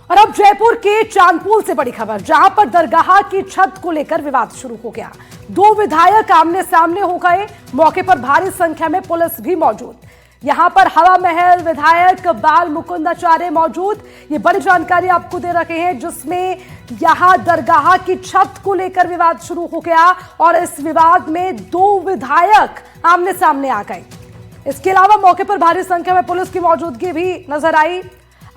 और अब जयपुर के चांदपोल से बड़ी खबर, जहां पर दरगाह की छत को लेकर विवाद शुरू हो गया। दो विधायक आमने सामने हो गए, मौके पर भारी संख्या में पुलिस भी मौजूद। यहां पर हवा महल विधायक बाल मुकुंदाचार्य मौजूद। ये बड़ी जानकारी आपको दे रहे हैं, जिसमें यहां दरगाह की छत को लेकर विवाद शुरू हो गया और इस विवाद में दो विधायक आमने सामने आ गए। इसके अलावा मौके पर भारी संख्या में पुलिस की मौजूदगी भी नजर आई।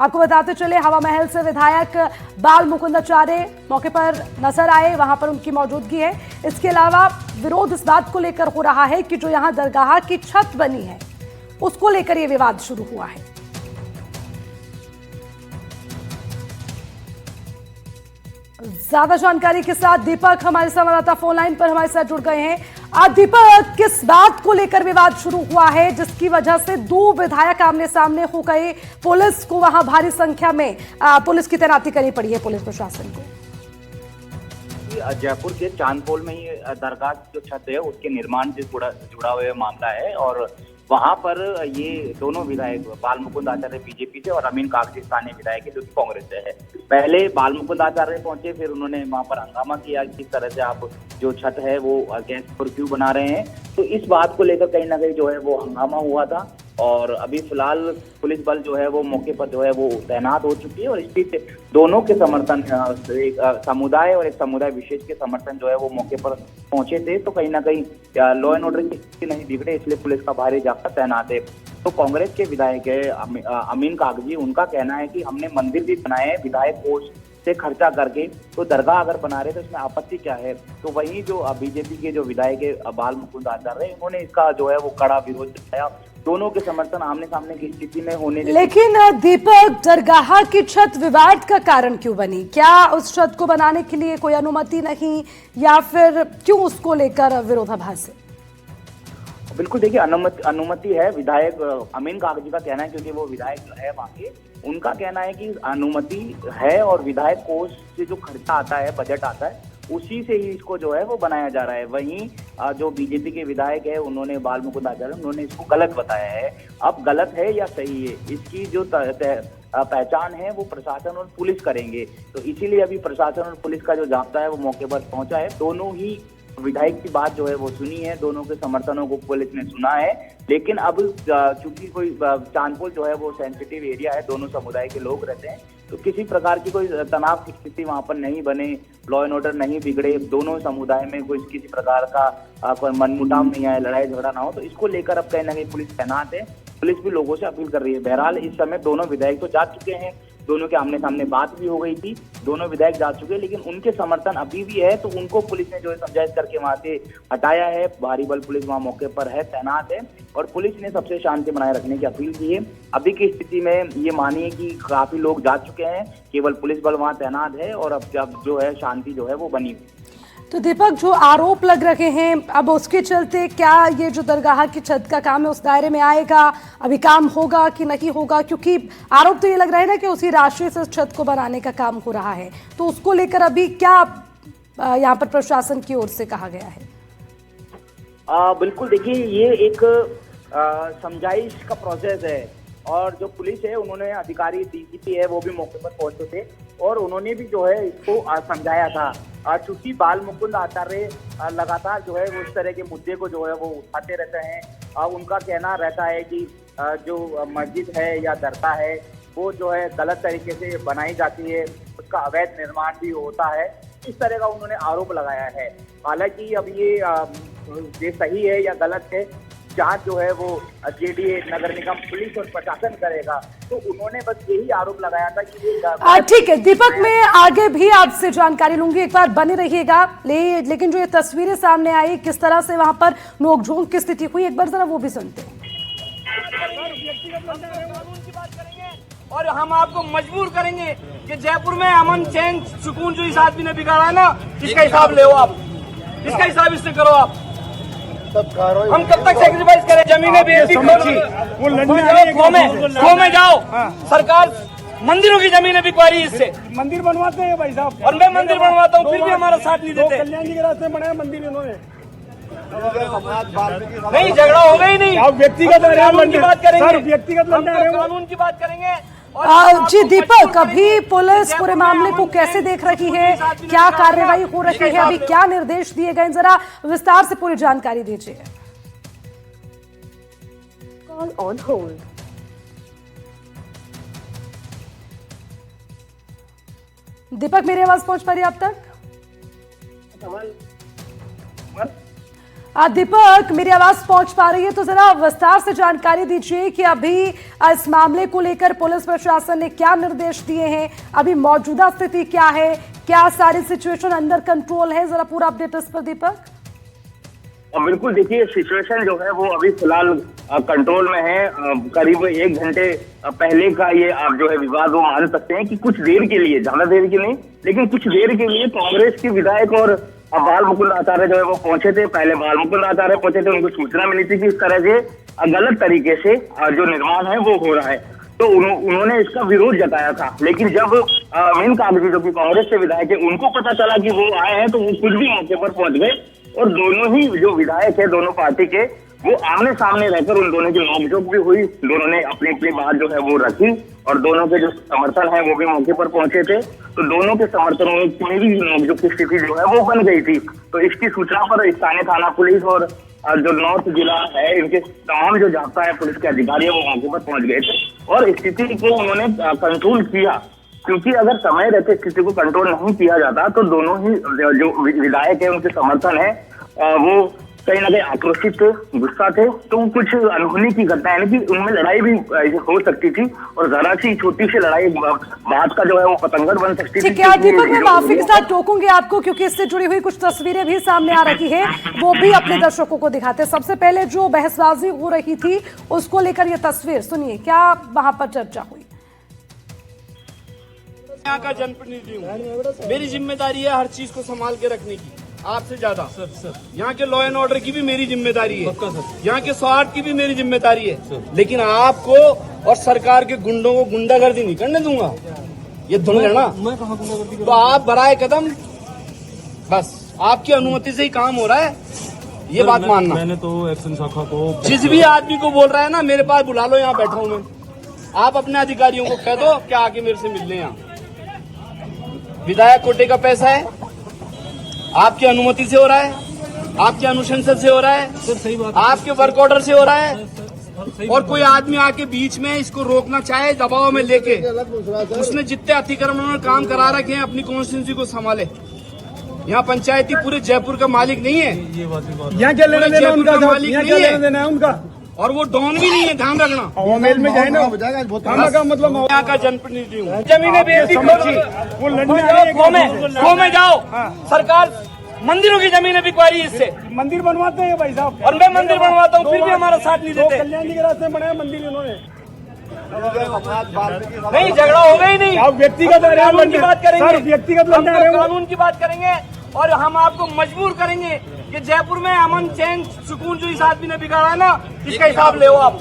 आपको बताते चले, हवा महल से विधायक बाल मुकुंदाचार्य मौके पर नजर आए, वहां पर उनकी मौजूदगी है। इसके अलावा विरोध इस बात को लेकर हो रहा है कि जो यहां दरगाह की छत बनी है उसको लेकर यह विवाद शुरू हुआ है। ज्यादा जानकारी के साथ दीपक हमारे संवाददाता फोन लाइन पर हमारे साथ जुड़ गए हैं। दीपक, किस बात को लेकर विवाद शुरू हुआ है जिसकी वजह से दो विधायक आमने सामने हो गए? पुलिस को वहां भारी संख्या में पुलिस की तैनाती करनी पड़ी है पुलिस प्रशासन को। जयपुर के चांदपोल में ही दरगाह जो छत है उसके निर्माण से जुड़ा हुआ मामला है और वहां पर ये दोनों विधायक बाल मुकुंदाचार्य बीजेपी से और अमीन कागजी स्थानीय विधायक जो कि कांग्रेस से है। पहले बाल मुकुंदाचार्य पहुंचे, फिर उन्होंने वहां पर हंगामा किया किस तरह से आप जो छत है वो गैस पर क्यों बना रहे हैं। तो इस बात को लेकर कहीं ना कहीं जो है वो हंगामा हुआ था और अभी फिलहाल पुलिस बल जो है वो मौके पर जो है वो तैनात हो चुकी है और स्थिति दोनों के समर्थन, एक समुदाय और एक समुदाय विशेष के समर्थन जो है वो मौके पर पहुंचे थे। तो कहीं ना कहीं लॉ एंड ऑर्डर की स्थिति नहीं बिगड़े, इसलिए पुलिस का भारी जाब्ता तैनात है। तो कांग्रेस के विधायक है अमीन कागजी, उनका कहना है कि हमने मंदिर भी बनाए हैं विधायक कोष से खर्चा करके, तो दरगाह अगर बना रहे तो इसमें आपत्ति क्या है। तो वही जो बीजेपी के जो विधायक है बाल मुकुंदाचार्य, उन्होंने इसका जो है वो कड़ा विरोध जताया। दोनों के समर्थन आमने सामने की स्थिति में होने। लेकिन दीपक, दरगाह की छत विवाद का कारण क्यों बनी? क्या उस छत को बनाने के लिए कोई अनुमति नहीं या फिर क्यों उसको लेकर विरोधाभास है? बिल्कुल, देखिए अनुमति है। विधायक अमीन कागजी का कहना है, क्योंकि वो विधायक जो है वहाँ के, उनका कहना है कि अनुमति है और विधायक कोष से जो खर्चा आता है, बजट आता है, उसी से ही इसको जो है वो बनाया जा रहा है। वहीं जो बीजेपी के विधायक है उन्होंने बाल मुकुंदाचार्य, उन्होंने इसको गलत बताया है। अब गलत है या सही है, इसकी जो पहचान है वो प्रशासन और पुलिस करेंगे। तो इसीलिए अभी प्रशासन और पुलिस का जो जाब्ता है वो मौके पर पहुंचा है। दोनों ही विधायक की बात जो है वो सुनी है, दोनों के समर्थनों को पुलिस ने सुना है। लेकिन अब चूंकि कोई चांदपोल जो है वो सेंसिटिव एरिया है, दोनों समुदाय के लोग रहते हैं, तो किसी प्रकार की कोई तनाव की स्थिति वहां पर नहीं बने, लॉ एंड ऑर्डर नहीं बिगड़े, दोनों समुदाय में कोई किसी प्रकार का कोई मनमुटाव नहीं आए, लड़ाई झगड़ा ना हो। तो इसको लेकर अब कहीं ना कहीं पुलिस तैनात है। पुलिस भी लोगों से अपील कर रही है। बहरहाल इस समय दोनों विधायक तो जा चुके हैं, दोनों के आमने सामने बात भी हो गई थी, दोनों विधायक जा चुके हैं, लेकिन उनके समर्थन अभी भी है। तो उनको पुलिस ने जो है समझाइश करके वहां से हटाया है। भारी बल पुलिस वहां मौके पर है, तैनात है और पुलिस ने सबसे शांति बनाए रखने की अपील की है। अभी की स्थिति में ये मानिए कि काफी लोग जा चुके हैं, केवल पुलिस बल वहां तैनात है और अब जो है शांति जो है वो बनी हुई। तो दीपक, जो आरोप लग रहे हैं अब उसके चलते क्या ये जो दरगाह की छत का काम है उस दायरे में आएगा? अभी काम होगा कि नहीं होगा? क्योंकि आरोप तो ये लग रहा है ना कि उसी राशि से छत को बनाने का काम हो रहा है। तो उसको लेकर अभी क्या यहाँ पर प्रशासन की ओर से कहा गया है? बिल्कुल, देखिए ये एक समझाइश का प्रोसेस है और जो पुलिस है उन्होंने अधिकारी डीजीपी है वो भी मौके पर पहुंचे थे और उन्होंने भी जो है इसको समझाया था। चूंकि बाल मुकुंदाचार्य लगातार जो है वो इस तरह के मुद्दे को जो है वो उठाते रहते हैं। उनका कहना रहता है कि जो मस्जिद है या दरगाह है वो जो है गलत तरीके से बनाई जाती है, उसका अवैध निर्माण भी होता है, इस तरह का उन्होंने आरोप लगाया है। हालांकि अब ये सही है या गलत है, जांच जो है वो जेडीए, नगर निगम, पुलिस और प्रशासन करेगा। तो उन्होंने बस यही आरोप लगाया था कि ठीक है दीपक, मैं आगे भी आपसे जानकारी लूंगी, एक बार बने रहिएगा। लेकिन जो ये तस्वीरें सामने आई, किस तरह से वहां पर नोकझोंक की स्थिति हुई, एक बार जरा वो भी सुनते हैं। और हम आपको मजबूर करेंगे कि जयपुर में अमन चैन सुकून जो इस आदमी ने बिगाड़ा है ना, इसका हिसाब ले आप, इसका हिसाब इससे करो आप। हम कब तक सेक्रीफाइस करें? जमीनें बेचती, खो में जाओ। सरकार मंदिरों की जमीनें बिकवा रही है, इससे मंदिर बनवाते हैं भाई साहब, और मैं मंदिर बनवाता हूँ फिर भी हमारा साथ नहीं देते। कल्याण जी के रास्ते बनाया मंदिर इन्होंने। नहीं, झगड़ा हो गई नहीं। आप व्यक्तिगत कानून की बात करेंगे, व्यक्तिगत कानून की बात करेंगे। जी दीपक, अभी पुलिस पूरे मामले को कैसे देख रही है, क्या कार्रवाई हो रही है, अभी क्या निर्देश दिए गए, जरा विस्तार से पूरी जानकारी दीजिए। Call on hold. दीपक, मेरी आवाज पहुंच पा रही है आप तक? दीपक, मेरी आवाज पहुंच पा रही है तो जरा विस्तार से जानकारी दीजिए कि अभी इस मामले को लेकर पुलिस प्रशासन ने क्या निर्देश दिए हैं, अभी मौजूदा स्थिति क्या है, क्या सारी सिचुएशन अंडर कंट्रोल है, जरा पूरा अपडेट इस पर दीपक। बिल्कुल, देखिए सिचुएशन जो है वो अभी फिलहाल कंट्रोल में है। करीब 1 घंटे पहले का ये आप जो है विवाद वो मान सकते हैं कि कुछ देर के लिए, ज्यादा देर की नहीं लेकिन कुछ देर के लिए कांग्रेस के विधायक और बाल मुकुंद आचार्य जो है वो पहुंचे थे। पहले बाल मुकुंद आचार्य पहुंचे थे, उनको सूचना मिली थी कि इस तरह से गलत तरीके से जो निर्माण है वो हो रहा है, तो उन्होंने इसका विरोध जताया था। लेकिन जब अमीन कागजी जो कि कांग्रेस के विधायक है उनको पता चला कि वो आए हैं तो वो खुद भी मौके पर पहुंच गए और दोनों ही जो विधायक है दोनों पार्टी के वो आमने सामने रहकर उन दोनों की नोकझोंक भी हुई। दोनों ने अपनी अपनी बात जो है वो रखी और दोनों के जो समर्थन है वो भी मौके पर पहुंचे थे, तो दोनों के समर्थनों में कोई भी नोकझोंक की स्थिति जो है वो बन गई थी। तो इसकी सूचना पर स्थानीय थाना पुलिस और जो नॉर्थ जिला है इनके तमाम जो जाब्ता है पुलिस के अधिकारी है वो मौके पर पहुंच गए थे और स्थिति को उन्होंने कंट्रोल किया, क्योंकि अगर समय रहते स्थिति को कंट्रोल नहीं किया जाता तो दोनों ही जो विधायक है उनके समर्थन है वो कहीं ना कहीं आक्रोशित थे, गुस्सा थे, तो कुछ अनहोनी की घटना है कि उनमें लड़ाई भी हो सकती थी और जरा सी छोटी सी लड़ाई बात का जो है वो पतंगड़ बन सकती थी। ठीक है दीपक, मैं माफी के साथ टोकूंगी आपको क्योंकि इससे जुड़ी हुई कुछ तस्वीरें भी सामने आ रही है, वो भी अपने दर्शकों को दिखाते हैं। सबसे पहले जो बहसबाजी हो रही थी उसको लेकर ये तस्वीर सुनिए, क्या वहां पर चर्चा हुई। यहाँ का जनप्रतिनिधि हूँ, मेरी जिम्मेदारी है हर चीज को संभाल के रखने की, आपसे ज्यादा सर। यहाँ के लॉ एंड ऑर्डर की भी मेरी जिम्मेदारी है, यहाँ के स्वार्थ की भी मेरी जिम्मेदारी है, लेकिन आपको और सरकार के गुंडों को गुंडागर्दी नहीं करने दूंगा। ये धुन है ना, मैं कहाँ गुंडागर्दी तो आप बराए कदम, बस आपकी अनुमति से ही काम हो रहा है, ये बात मानना। मैंने तो एक्शन शाखा को जिस भी आदमी को बोल रहा है ना मेरे पास बुला लो, यहाँ बैठा हूँ मैं, आप अपने अधिकारियों को कह दो क्या आके मेरे से मिल लें। यहाँ विधायक कोटे का पैसा है, आपकी अनुमति से हो रहा है, आपके अनुशंसन से हो रहा है, सर सही बात, आपके वर्क ऑर्डर से हो रहा है, और कोई आदमी आके बीच में इसको रोकना चाहे दबाव में लेके, उसने जितने अतिक्रमणों में काम करा रखे हैं अपनी कॉन्स्टिट्यूंसी को संभाले। यहाँ पंचायती पूरे जयपुर का मालिक नहीं है, ये बात यहाँ क्या लेना देना उनका, मालिक यहाँ क्या नहीं लेना है देना है उनका, और वो डॉन भी नहीं है, ध्यान रखना। मेल में जाए ना थाना का मतलब यहाँ का जनप्रतिनिधि हूँ, जमीनें बेच दी वो लड़ने आ रहे हैं, खो में जाओ, सरकार मंदिरों की जमीनें बिकवारी इससे, मंदिर बनवाते हैं भाई साहब, और मैं मंदिर बनवाता हूँ फिर भी हमारा साथ नहीं देते। कल्याण जी के रास्ते में बनाया मंदिर इन्होंने, नहीं झगड़ा होगा ही नहीं, आप व्यक्तिगत कानून की बात करेंगे, सर व्यक्तिगत हम लड़ने आ रहे तो हो, कानून की बात करेंगे और हम आपको मजबूर करेंगे कि जयपुर में अमन चैन सुकून जो इस आदमी ने बिगाड़ा है ना, इसका हिसाब ले आप,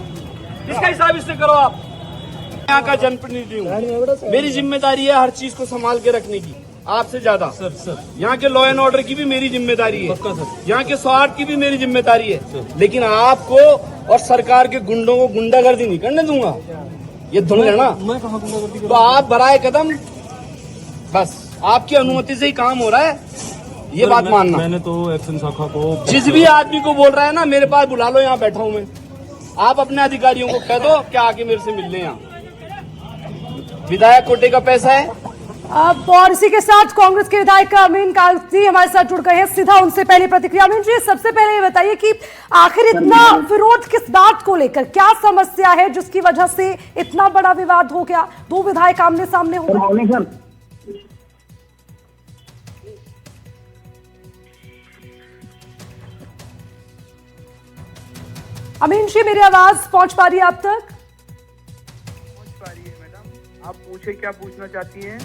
इसका हिसाब इससे करो आप। यहाँ का जनप्रतिनिधि हूँ, मेरी जिम्मेदारी है हर चीज को संभाल के रखने की, आपसे ज्यादा सर। यहाँ के लॉ एंड ऑर्डर की भी मेरी जिम्मेदारी है, यहाँ के स्वार्थ की भी मेरी जिम्मेदारी है, लेकिन आपको और सरकार के गुंडों को गुंडागर्दी नहीं करने दूंगा। ये धुन है ना, मैं कहाँ गुंडागर्दी तो आप बराए कदम, बस आपकी अनुमति से ही काम हो रहा है, ये बात मानना। मैंने तो एक्शन शाखा को जिस भी आदमी को बोल रहा है ना मेरे पास बुला लो, यहाँ बैठा हूँ मैं, आप अपने अधिकारियों को कह दो क्या आके मेरे से मिल लें। यहाँ विधायक कोटे का पैसा है। अब और इसी के साथ कांग्रेस के विधायक अमीन कागजी हमारे साथ जुड़ गए हैं, सीधा उनसे पहले प्रतिक्रिया। अमीन जी, सबसे पहले ये बताइए कि आखिर इतना विरोध किस बात को लेकर, क्या समस्या है जिसकी वजह से इतना बड़ा विवाद हो गया, दो विधायक आमने सामने हो गए। अमीन जी, मेरी आवाज पहुंच पा रही है आप तक? पहुंच पा रही है मैडम, आप पूछे क्या पूछना चाहती हैं?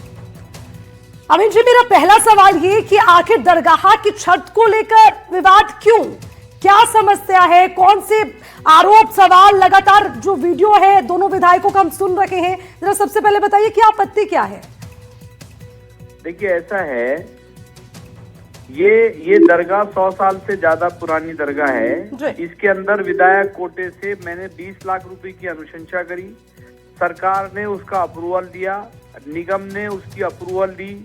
अमीन जी, मेरा पहला सवाल ये कि आखिर दरगाह की छत को लेकर विवाद क्यों, क्या समस्या है, कौन से आरोप सवाल लगातार जो वीडियो है दोनों विधायकों का हम सुन रहे हैं, जरा सबसे पहले बताइए कि आपत्ति क्या है। देखिए ऐसा है, ये दरगाह 100 साल से ज्यादा पुरानी दरगाह है। इसके अंदर विधायक कोटे से मैंने 20 लाख रुपए की अनुशंसा करी, सरकार ने उसका अप्रूवल दिया, निगम ने उसकी अप्रूवल दी,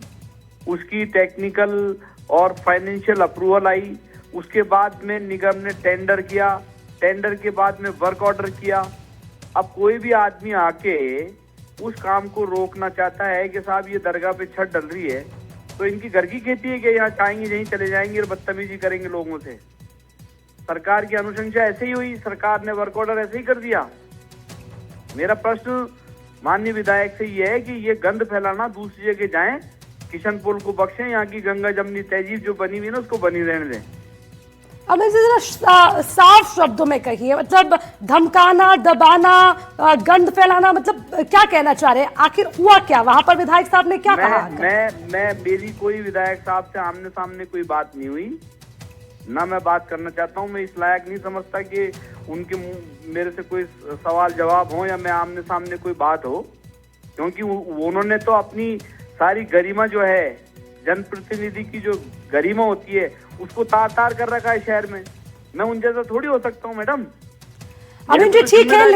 उसकी टेक्निकल और फाइनेंशियल अप्रूवल आई, उसके बाद में निगम ने टेंडर किया, टेंडर के बाद में वर्क ऑर्डर किया। अब कोई भी आदमी आके उस काम को रोकना चाहता है कि साहब ये दरगाह पे छत डल रही है, तो इनकी घर की खेती है कि यहाँ चाहेंगे यहीं चले जाएंगे और बदतमीजी करेंगे लोगों से। सरकार की अनुशंसा ऐसे ही हुई, सरकार ने वर्क ऑर्डर ऐसे ही कर दिया। मेरा प्रश्न माननीय विधायक से ये है कि ये गंद फैलाना दूसरी जगह जाएं, किशनपुर को बख्शें, यहाँ की गंगा जमनी तहजीब जो बनी हुई है ना उसको बनी रहने दें। अमित जी जरा साफ शब्दों में कहिए, मतलब धमकाना, दबाना, गंद फैलाना, मतलब क्या कहना चाह रहे हैं? आखिर हुआ क्या वहां पर? विधायक साहब ने क्या कहा? मेरी कोई विधायक साहब से आमने सामने कोई बात नहीं हुई, ना मैं बात करना चाहता हूं। मैं इस लायक नहीं समझता कि उनके मेरे से कोई सवाल जवाब हो या मैं आमने सामने कोई बात हो, क्योंकि उन्होंने तो अपनी सारी गरिमा जो है, जनप्रतिनिधि की जो गरिमा होती है, उसको तार तार कर रखा है शहर में। मैं उन जैसा थोड़ी हो सकता हूँ मैडम। अमीन जी ठीक है,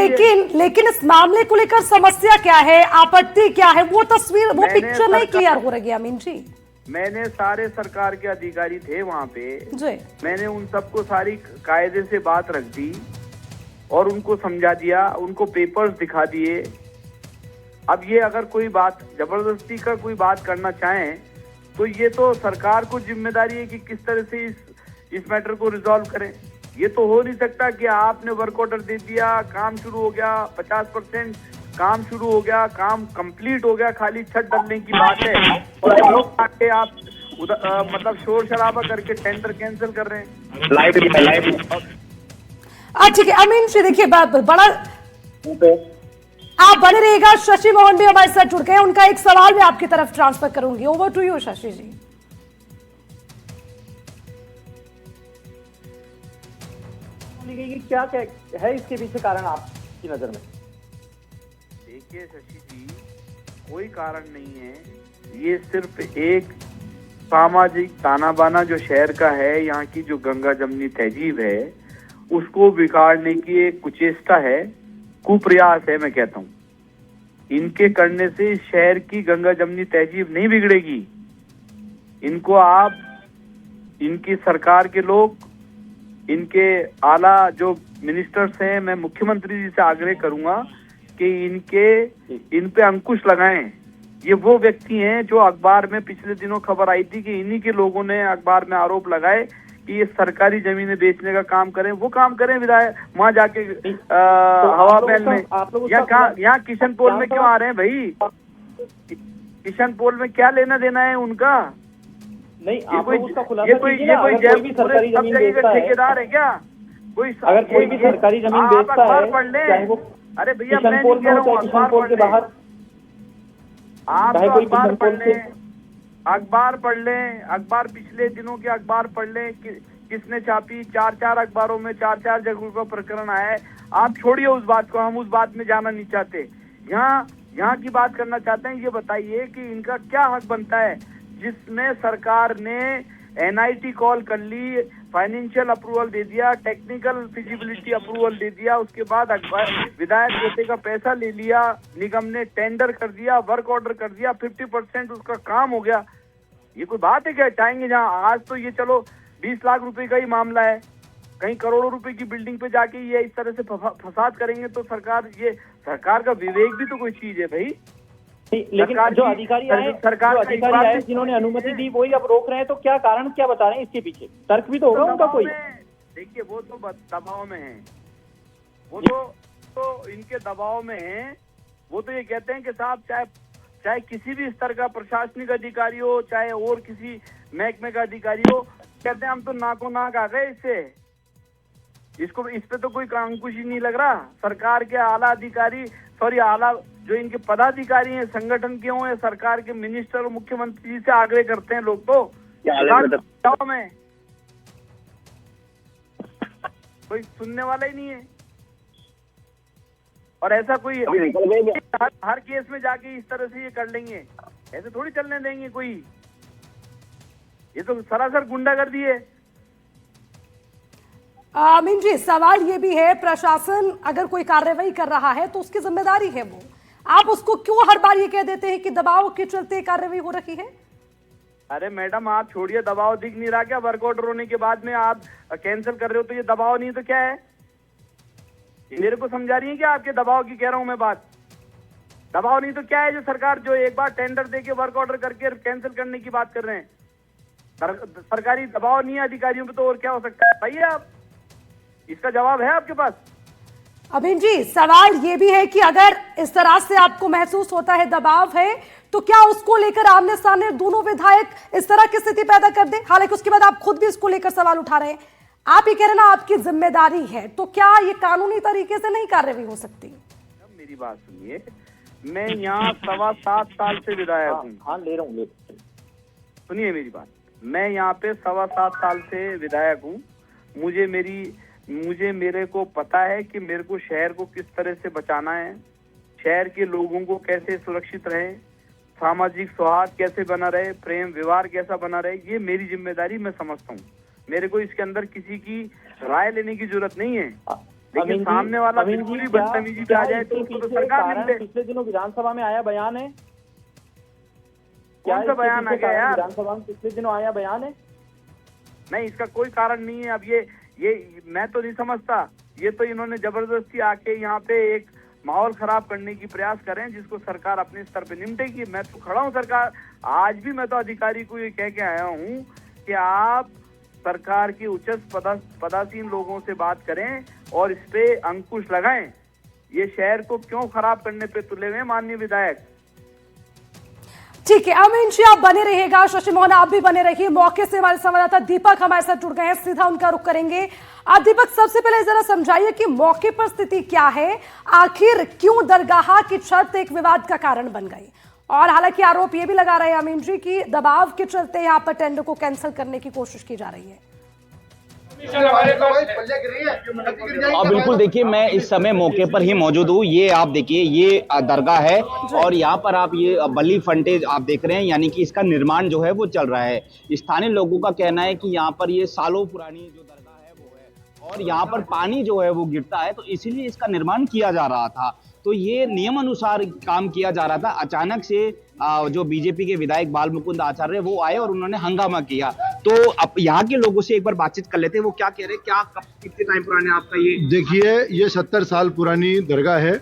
लेकिन इस मामले को लेकर समस्या क्या है, आपत्ति क्या है? वो तस्वीर, वो पिक्चर नहीं क्लियर हो रही है अमीन जी। मैंने सारे सरकार के अधिकारी थे वहाँ पे जी, मैंने उन सबको सारी कायदे से बात रख दी और उनको समझा दिया, उनको पेपर्स दिखा दिए। अब ये अगर कोई बात जबरदस्ती का कोई बात करना चाहें तो ये तो सरकार को जिम्मेदारी है कि किस तरह से इस मैटर को रिजॉल्व करें। ये तो हो नहीं सकता कि आपने वर्क ऑर्डर दे दिया, काम शुरू हो गया, 50% काम शुरू हो गया, काम कंप्लीट हो गया, खाली छत डलने की बात है और लोग आके आप मतलब शोर शराबा करके टेंडर कैंसिल कर रहे हैं। लाइव ठीक है अमीन जी, देखिए बड़ा आप बने रहिएगा। शशि मोहन भी हमारे साथ जुड़ गए, उनका एक सवाल मैं आपकी तरफ ट्रांसफर करूंगी। ओवर टू यू शशि जी। क्या है इसके पीछे कारण आपकी नजर में? देखिए शशि जी, कोई कारण नहीं है, ये सिर्फ एक सामाजिक ताना बाना जो शहर का है, यहाँ की जो गंगा जमनी तहजीब है उसको बिगाड़ने की एक कुचेष्टा है, कुप्रयास है। मैं कहता हूँ इनके करने से इस शहर की गंगा जमनी तहजीब नहीं बिगड़ेगी। इनको आप, इनकी सरकार के लोग, इनके आला जो मिनिस्टर्स हैं, मैं मुख्यमंत्री जी से आग्रह करूंगा कि इन पे अंकुश लगाएं। ये वो व्यक्ति हैं जो अखबार में पिछले दिनों खबर आई थी कि इन्हीं के लोगों ने अखबार में आरोप लगाए कि ये सरकारी जमीनें बेचने का काम करें। वो काम करें विधायक, वहां जाके हवा महल में या यहाँ किशनपोल में क्यों आ रहे हैं भाई? किशनपोल में क्या लेना देना है उनका? नहीं, ये कोई ठेकेदार है क्या? कोई अगर कोई भी सरकारी जमीन बेचता है, पढ़ ले। अरे भैया मैं किशनपोल में हो, किशनपोल के बाहर आप अखबार पढ़ लें, अखबार पढ़ लें, अखबार पिछले दिनों के अखबार पढ़ लें, किसने छापी, 4 अखबारों में 4 जगहों का प्रकरण आया है। आप छोड़िए उस बात को, हम उस बात में जाना नहीं चाहते। यहाँ की बात करना चाहते हैं। ये बताइए कि इनका क्या हक बनता है जिसमें सरकार ने NIT कॉल कर ली, फाइनेंशियल अप्रूवल दे दिया, टेक्निकल फिजिबिलिटी अप्रूवल दे दिया, उसके बाद विधायक कोटे का पैसा ले लिया, निगम ने टेंडर कर दिया, वर्क ऑर्डर कर दिया, 50% उसका काम हो गया। ये कोई बात है क्या? चाहेंगे जहाँ आज तो ये चलो 20 लाख रुपए का ही मामला है, कहीं करोड़ों रुपए की बिल्डिंग पे जाके ये इस तरह से फसाद करेंगे तो सरकार का विवेक भी तो कोई चीज है भाई। लेकिन जो अधिकारी आए जिन्होंने अनुमति दी वही अब रोक रहे हैं, तो क्या कारण क्या बता रहे हैं इसके पीछे? तर्क भी तो होगा उनका कोई। देखिए वो तो दबाव में है, वो तो इनके दबाव में है। वो तो ये कहते हैं कि साहब चाहे किसी भी स्तर का प्रशासनिक अधिकारी हो, चाहे और किसी महकमे का अधिकारी हो, कहते हैं हम तो नाको नाक आ गए इससे, इस पे तो कोई अंकुश ही नहीं लग रहा। सरकार के आला अधिकारी, आला जो इनके पदाधिकारी हैं, संगठन के हों या सरकार के मिनिस्टर और मुख्यमंत्री जी से आग्रह करते हैं लोग, तो में कोई सुनने वाला ही नहीं है। और ऐसा कोई हर केस में जाके इस तरह से ये कर लेंगे, ऐसे थोड़ी चलने देंगे कोई। ये तो सरासर गुंडागर्दी है। अमीन जी, सवाल ये भी है, प्रशासन अगर कोई कार्रवाई कर रहा है तो उसकी जिम्मेदारी है वो, आप उसको क्यों हर बार ये कह देते हैं कि दबाव के चलते कार्रवाई हो रही है? अरे मैडम आप छोड़िए, दबाव दिख नहीं रहा क्या? वर्क ऑर्डर होने के बाद में आप कैंसिल कर रहे हो, तो ये दबाव नहीं तो क्या है? मेरे को समझा रही है क्या आपके दबाव की कह रहा हूं मैं बात? दबाव नहीं तो क्या है? जो सरकार जो एक बार टेंडर देके वर्क ऑर्डर करके कैंसिल करने की बात कर रहे हैं, सरकारी दबाव नहीं है अधिकारियों पे, तो और क्या हो सकता है? बताइए आप, इसका जवाब है आपके पास? अमीन जी, सवाल ये भी है कि अगर इस तरह से आपको महसूस होता है दबाव है, तो क्या उसको लेकर आमने सामने दोनों विधायक इस तरह की स्थिति पैदा कर दे? हालांकि उसके बाद आप खुद भी इसको लेकर सवाल उठा रहे हैं, आप ये कह रहे हैं ना आपकी जिम्मेदारी है, तो क्या ये कानूनी तरीके से नहीं कार्रवाई हो सकती? मेरी बात सुनिए, मैं यहाँ 7.25 साल से विधायक हूँ। हाँ ले रहा हूँ, सुनिए मेरी बात, मैं यहाँ पे 7.25 साल से विधायक हूँ। मुझे मेरे को पता है कि मेरे को शहर को किस तरह से बचाना है, शहर के लोगों को कैसे सुरक्षित रहे, सामाजिक सौहार्द कैसे बना रहे, प्रेम व्यवहार कैसा बना रहे, ये मेरी जिम्मेदारी मैं समझता हूँ। मेरे को इसके अंदर किसी की राय लेने की जरूरत नहीं है। लेकिन सामने वाला बिल्कुल ही बदतमीजी पे आ जाए तो उसको तो सरकार मिल दे। पिछले दिनों विधानसभा में आया बयान है, कौन सा बयान आ गया यार? विधानसभा में पिछले दिनों आया बयान है। नहीं, इसका कोई कारण नहीं है। अब ये मैं तो नहीं समझता, ये तो इन्होंने जबरदस्ती आके यहाँ पे एक माहौल खराब करने की प्रयास करें, जिसको सरकार अपने स्तर पे निपटेगी। मैं तो खड़ा हूँ सरकार, आज भी मैं तो अधिकारी को ये कह के आया हूँ कि आप सरकार के उच्च पदासीन लोगों से बात करें और इस पे अंकुश लगाएं। ये शहर को क्यों खराब करने पे तुले हुए माननीय विधायक? ठीक है अमीन जी, आप बने रहिएगा, शशि मोहन आप भी बने रहिए। मौके से हमारे संवाददाता दीपक हमारे साथ जुड़ गए हैं, सीधा उनका रुख करेंगे। आप दीपक, सबसे पहले जरा समझाइए कि मौके पर स्थिति क्या है, आखिर क्यों दरगाह की छत एक विवाद का कारण बन गई? और हालांकि आरोप ये भी लगा रहे हैं अमीन जी कि दबाव के चलते यहाँ पर टेंडर को कैंसिल करने की कोशिश की जा रही है। बिल्कुल, देखिए मैं इस समय मौके पर ही मौजूद हूँ। ये आप देखिए, ये दरगाह है और यहाँ पर आप ये बली फंटेज आप देख रहे हैं, यानी कि इसका निर्माण जो है वो चल रहा है। स्थानीय लोगों का कहना है कि यहाँ पर ये सालों पुरानी जो दरगाह है वो है और यहाँ पर पानी जो है वो गिरता है, तो इसीलिए इसका निर्माण किया जा रहा था। तो ये नियम अनुसार काम किया जा रहा था। अचानक से जो बीजेपी के विधायक बाल मुकुंद आचार्य वो आए और उन्होंने हंगामा किया। तो अब यहाँ के लोगों से एक बार बातचीत कर लेते हैं, वो क्या कह रहे हैं, क्या कब कितने टाइम पुराने आपका ये? देखिए, ये 70 साल पुरानी दरगाह है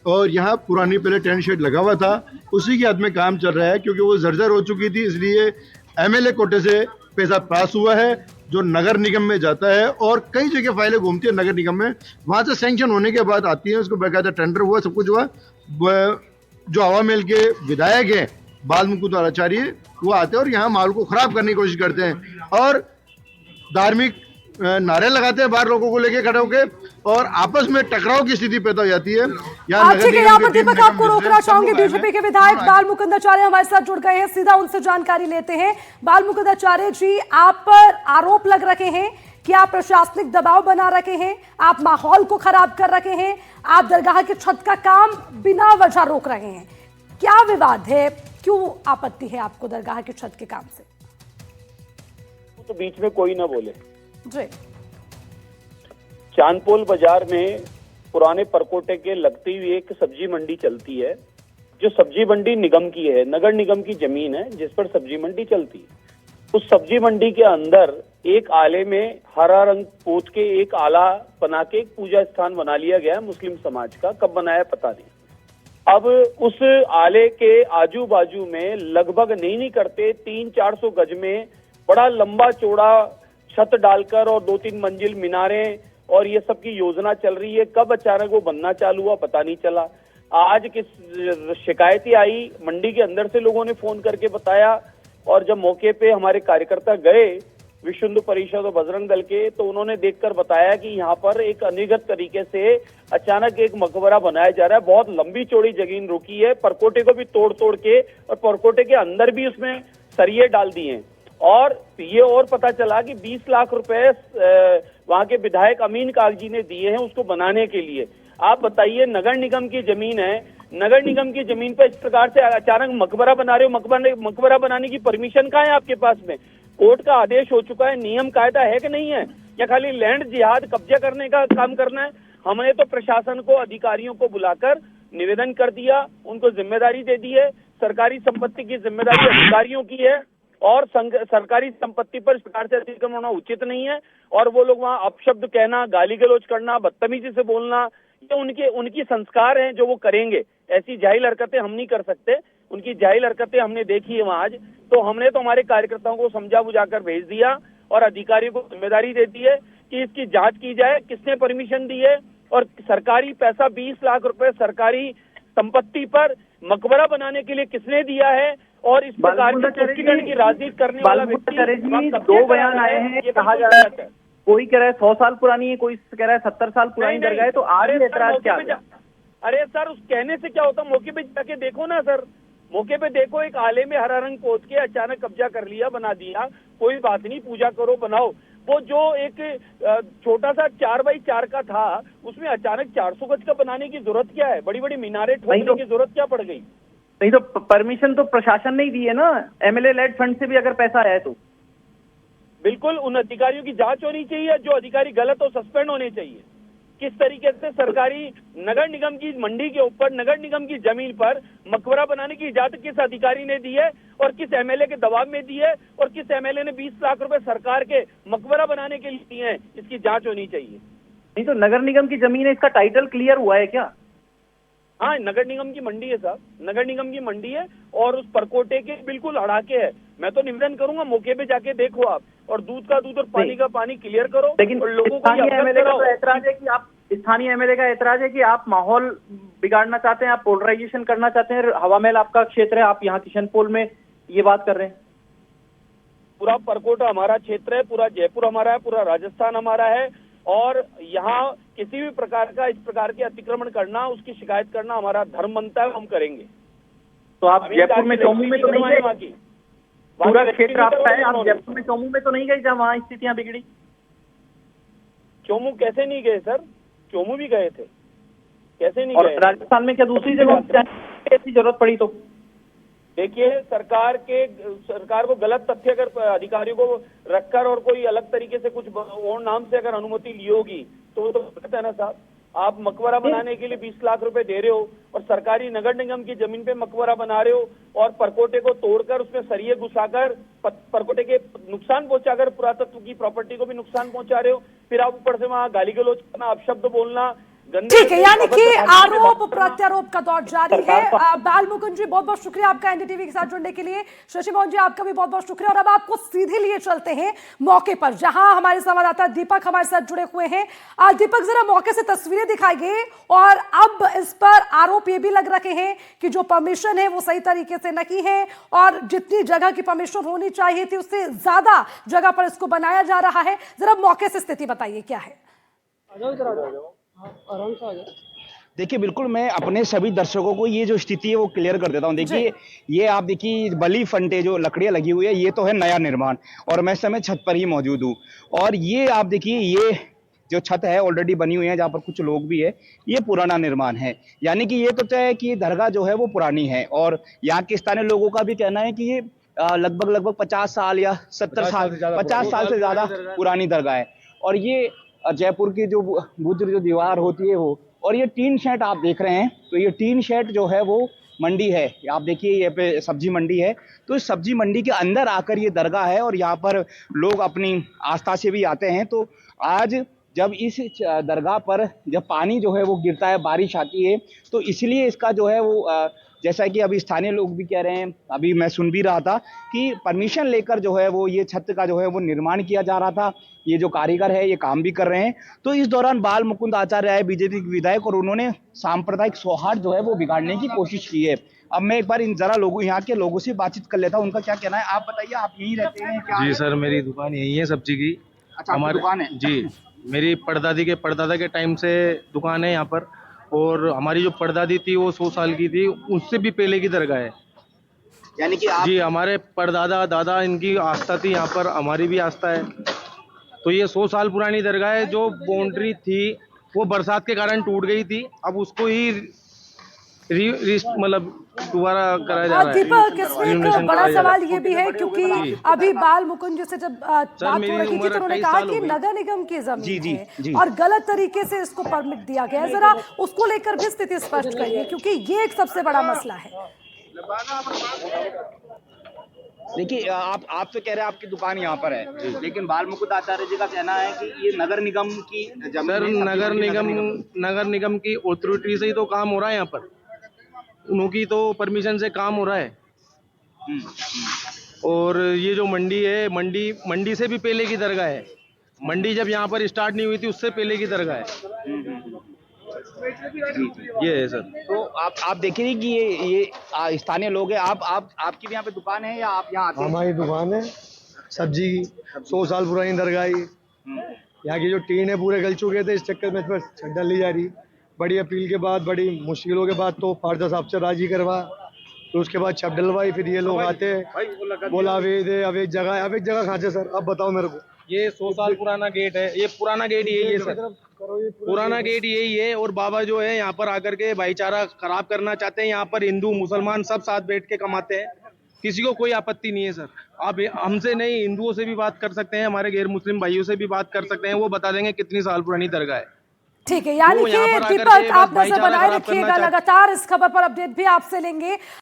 और यहाँ पुरानी पहले टेंट शेड लगा हुआ था, उसी के हद में काम चल रहा है। क्योंकि वो जर्जर हो चुकी थी, इसलिए एमएलए कोटे से पैसा पास हुआ है जो नगर निगम में जाता है और कई जगह फाइलें घूमती है नगर निगम में, वहां से सैंक्शन होने के बाद आती है, उसको बाकायदा टेंडर हुआ, सब कुछ हुआ। जो आवामेल के विधायक हैं बाल मुकुंद आचार्य, वो आते हैं और यहाँ माहौल को खराब करने की कोशिश करते हैं और धार्मिक नारे लगाते हैं बाहर लोगों को लेके खड़े होके और आपस में टकराव की स्थिति पैदा हो जाती है। ठीक है, यहाँ पर दीपक आपको रोकना चाहूंगी। बीजेपी के विधायक बाल मुकुंद आचार्य हमारे साथ जुड़ गए हैं, सीधा उनसे जानकारी लेते हैं। बाल मुकुंद आचार्य जी, आप पर आरोप लग रहे हैं कि आप प्रशासनिक दबाव बना रखे हैं, आप माहौल को खराब कर रखे हैं, आप दरगाह की छत का काम बिना वजह रोक रहे हैं। क्या विवाद है, क्यों आपत्ति है आपको दरगाह की छत के काम से? तो बीच में कोई ना बोले जी। चांदपोल बाजार में पुराने परकोटे के लगती हुई एक सब्जी मंडी चलती है, जो सब्जी मंडी निगम की है, नगर निगम की जमीन है जिस पर सब्जी मंडी चलती है। उस सब्जी मंडी के अंदर एक आले में हरा रंग पोत के एक आला बना के एक पूजा स्थान बना लिया गया है मुस्लिम समाज का। कब बनाया पता नहीं। अब उस आले के आजू बाजू में लगभग नहीं करते 300-400 गज में बड़ा लंबा चौड़ा छत डालकर और 2-3 मंजिल मीनारें और ये सब की योजना चल रही है। कब अचानक वो बनना चालू हुआ पता नहीं चला। आज किस शिकायतें आई, मंडी के अंदर से लोगों ने फोन करके बताया और जब मौके पे हमारे कार्यकर्ता गए विश्व हिंदू परिषद और बजरंग दल के, तो उन्होंने देखकर बताया कि यहाँ पर एक अनिगत तरीके से अचानक एक मकबरा बनाया जा रहा है। बहुत लंबी चौड़ी जमीन रोकी है, परकोटे को भी तोड़ तोड़ के और परकोटे के अंदर भी उसमें सरिये डाल दिए हैं। और ये और पता चला कि 20 लाख रुपए वहां के विधायक अमीन कागजी ने दिए हैं उसको बनाने के लिए। आप बताइए, नगर निगम की जमीन है, नगर निगम की जमीन पर इस प्रकार से अचानक मकबरा बना रहे हो। मकबरा बनाने की परमिशन कहाँ है आपके पास में? कोर्ट का आदेश हो चुका है, नियम कायदा है कि नहीं है, या खाली लैंड जिहाद कब्जा करने का काम करना है? हमने तो प्रशासन को, अधिकारियों को बुलाकर निवेदन कर दिया, उनको जिम्मेदारी दे दी है। सरकारी संपत्ति की जिम्मेदारी अधिकारियों की है और सरकारी संपत्ति पर इस प्रकार से अतिक्रमण होना उचित नहीं है। और वो लोग वहाँ अपशब्द कहना, गाली गलौज करना, बदतमीजी से बोलना, ये उनकी संस्कार हैं जो वो करेंगे। ऐसी जाहिल हरकतें हम नहीं कर सकते। उनकी जाहिल हरकतें हमने देखी है वहाँ आज, तो हमने तो हमारे कार्यकर्ताओं को समझा बुझाकर भेज दिया और अधिकारियों को जिम्मेदारी दे दी है कि इसकी जांच की जाए, किसने परमिशन दी है और सरकारी पैसा 20 लाख रुपए सरकारी संपत्ति पर मकबरा बनाने के लिए किसने दिया है। और इस प्रकार की तुष्टिकरण की राजनीति करने वाला व्यक्ति, दो बयान आए हैं, ये कहा जा रहा है कोई कह रहा है 100 साल पुरानी है, कोई कह रहा है 70 साल पुरानी दरगाह है, तो आज ऐतराज क्या है? अरे सर, उस कहने से क्या होता, मौके पे जाके देखो ना सर, मौके पे देखो, एक आले में हरा रंग पोत के अचानक कब्जा कर लिया, बना दिया, कोई बात नहीं, पूजा करो, बनाओ। वो जो एक छोटा सा 4x4 का था, उसमें अचानक 400 गज का बनाने की जरूरत क्या है? बड़ी बड़ी मीनारें ठोकने की जरूरत क्या पड़ गई? नहीं तो परमिशन तो प्रशासन ने ही दी है ना, एमएलए लेड फंड से भी अगर पैसा आया है तो बिल्कुल उन अधिकारियों की जांच होनी चाहिए। जो अधिकारी गलत हो सस्पेंड होने चाहिए। किस तरीके से सरकारी नगर निगम की मंडी के ऊपर, नगर निगम की जमीन पर मकबरा बनाने की इजाजत किस अधिकारी ने दी है और किस एमएलए के दबाव में दी है और किस एमएलए ने 20 लाख रुपए सरकार के मकबरा बनाने के लिए दिए हैं, इसकी जांच होनी चाहिए। नहीं तो नगर निगम की जमीन है, इसका टाइटल क्लियर हुआ है क्या? हाँ, नगर निगम की मंडी है साहब, नगर निगम की मंडी है और उस परकोटे के बिल्कुल अड़ाके है। मैं तो निवेदन करूंगा, मौके पे जाके देखो आप, और दूध का दूध और पानी का पानी क्लियर करो। लेकिन और लोगों को स्थानीय एमएलए का तो ऐतराज है कि आप, स्थानीय एमएलए का ऐतराज है कि आप माहौल बिगाड़ना चाहते हैं, आप पोलराइजेशन करना चाहते हैं। हवा महल आपका क्षेत्र है, आप यहाँ किशन पोल में ये बात कर रहे हैं। पूरा परकोटा हमारा क्षेत्र है, पूरा जयपुर हमारा है, पूरा राजस्थान हमारा है और यहाँ किसी भी प्रकार का इस प्रकार के अतिक्रमण करना, उसकी शिकायत करना हमारा धर्म बनता है, हम करेंगे। तो आप जयपुर में चौमू में तो नहीं गए? पूरा क्षेत्र आपका है, आप जयपुर में चौमू में तो नहीं गए जहाँ वहाँ स्थितियां बिगड़ी? चौमू कैसे नहीं गए सर? चौमू भी गए थे, कैसे नहीं और गए? राजस्थान में क्या दूसरी जगह ऐसी जरूरत पड़ी तो? देखिए, सरकार को गलत तथ्य अगर अधिकारियों को रखकर और कोई अलग तरीके से कुछ और नाम से अगर अनुमति ली होगी तो वो तो गलत है ना साहब। आप मकबरा बनाने के लिए 20 लाख रुपए दे रहे हो और सरकारी नगर निगम की जमीन पे मकबरा बना रहे हो और परकोटे को तोड़कर उसमें सरिये घुसाकर परकोटे के नुकसान पहुंचाकर पुरातत्व की प्रॉपर्टी को भी नुकसान पहुंचा रहे हो। फिर आप ऊपर से वहां गाली गलौज करना, अपशब्द बोलना। ठीक है, यानी कि आरोप प्रत्यारोप का दौर जारी है। बाल मुकुंद जी, बहुत बहुत शुक्रिया आपका एनडीटीवी के साथ जुड़ने के लिए। शशि मोहन जी, आपका भी बहुत बहुत शुक्रिया। और अब आपको सीधे लिए चलते हैं मौके पर, जहां हमारे संवाददाता दीपक हमारे साथ जुड़े हुए हैं। दीपक, जरा मौके से तस्वीरें दिखाइए। और अब इस पर आरोप ये भी लग रहे हैं कि जो परमिशन है वो सही तरीके से नहीं है और जितनी जगह की परमिशन होनी चाहिए थी उससे ज्यादा जगह पर इसको बनाया जा रहा है। जरा मौके से स्थिति बताइए, क्या है? देखिए, बिल्कुल मैं अपने सभी दर्शकों को ये जो स्थिति है वो क्लियर कर देता हूँ। देखिए, ये आप देखिए बली फंटे जो लकड़ियाँ लगी हुई है, ये तो है नया निर्माण और मैं इस समय छत पर ही मौजूद हूँ। और ये आप देखिए, ये जो छत है ऑलरेडी बनी हुई है, जहाँ पर कुछ लोग भी है, ये पुराना निर्माण है। यानी कि ये तो तय है कि दरगाह जो है वो पुरानी है और यहाँ के स्थानीय लोगों का भी कहना है कि ये लगभग 50 साल या 70 साल, 50 साल से ज्यादा पुरानी दरगाह है। और ये जयपुर की जो बुर्ज जो दीवार होती है वो, और ये टीन शेड आप देख रहे हैं, तो ये टीन शेड जो है वो मंडी है। आप देखिए, ये पे सब्जी मंडी है, तो इस सब्जी मंडी के अंदर आकर ये दरगाह है और यहाँ पर लोग अपनी आस्था से भी आते हैं। तो आज जब इस दरगाह पर जब पानी जो है वो गिरता है, बारिश आती है, तो इसलिए इसका जो है वो जैसा कि अभी स्थानीय लोग भी कह रहे हैं, अभी मैं सुन भी रहा था कि परमिशन लेकर जो है वो ये छत का जो है वो निर्माण किया जा रहा था। ये जो कारीगर है ये काम भी कर रहे हैं। तो इस दौरान बाल मुकुंद आचार्य आए, बीजेपी के विधायक, और उन्होंने सांप्रदायिक सौहार्द जो है वो बिगाड़ने की कोशिश की है। अब मैं एक बार इन जरा लोगों, यहाँ के लोगों से बातचीत कर लेता हूँ, उनका क्या कहना है। आप बताइए, आप यहीं रहते हैं क्या? जी सर, मेरी दुकान यही है सब्जी की। अच्छा, हमारी दुकान है? जी, मेरी परदादी के परदादा के टाइम से दुकान है यहाँ पर, और हमारी जो परदादी थी वो 100 साल की थी, उससे भी पहले की दरगाह है। यानी कि आप... जी, हमारे परदादा दादा इनकी आस्था थी यहाँ पर, हमारी भी आस्था है। तो ये 100 साल पुरानी दरगाह है। जो बाउंड्री थी वो बरसात के कारण टूट गई थी, अब उसको ही मतलब दोबारा कराया जा रहा है। दीपक, इसमें एक Renovation बड़ा कराया जा रहा सवाल ये भी है क्योंकि अभी बाल मुकुंद जी से जब बात हो मेरी रही थी उम्र तो उन्होंने 28 कहा साल कि हो गई। नगर निगम की जी, जमीन जी, है जी। और गलत तरीके से इसको परमिट दिया गया है। जरा उसको लेकर भी स्थिति स्पष्ट करिए क्योंकि ये एक सबसे बड़ा मसला है। देखिए, आप तो कह रहे हैं आपकी दुकान यहाँ पर है, लेकिन बाल मुकुंद आचार्य जी का कहना है कि ये नगर निगम की जमीन सर, है, नगर निगम की अथॉरिटी से ही तो काम हो रहा है यहाँ पर, उनकी तो परमिशन से काम हो रहा है। और ये जो मंडी है, मंडी से भी पहले की दरगाह है। मंडी जब यहाँ पर स्टार्ट नहीं हुई थी उससे पहले की दरगाह है। ये है सर। तो आप देखेंगे कि ये स्थानीय लोग हैं। आपकी भी यहाँ पे दुकान है या आप यहाँ आते हैं? हमारी दुकान है सब्जी की, 100 साल पुरानी दरगाह है। यहाँ की जो टीन है पूरे गल चुके थे, इस चक्कर में इस पर छत डाली जा रही। बड़ी अपील के बाद, बड़ी मुश्किलों के बाद तो फारदा साहब से राजी करवा, तो उसके बाद छत डलवाई। फिर ये लोग आते बोला अवैध जगह कहाँ से सर? अब बताओ मेरे को। ये 100 साल पुराना गेट है, ये पुराना गेट यही है सर, पुराना गेट यही है। और बाबा जो है यहाँ पर आकर के भाईचारा खराब करना चाहते हैं। यहाँ पर हिंदू मुसलमान सब साथ बैठ के कमाते हैं, किसी को कोई आपत्ति नहीं है सर। आप हमसे नहीं, हिंदुओं से भी बात कर सकते हैं, हमारे गैर मुस्लिम भाइयों से भी बात कर सकते हैं, वो बता देंगे कितनी साल पुरानी दरगाह है। ठीक है, यानी कि दीपक आप नजर बनाए रखिएगा, लगातार इस खबर पर अपडेट भी आपसे लेंगे।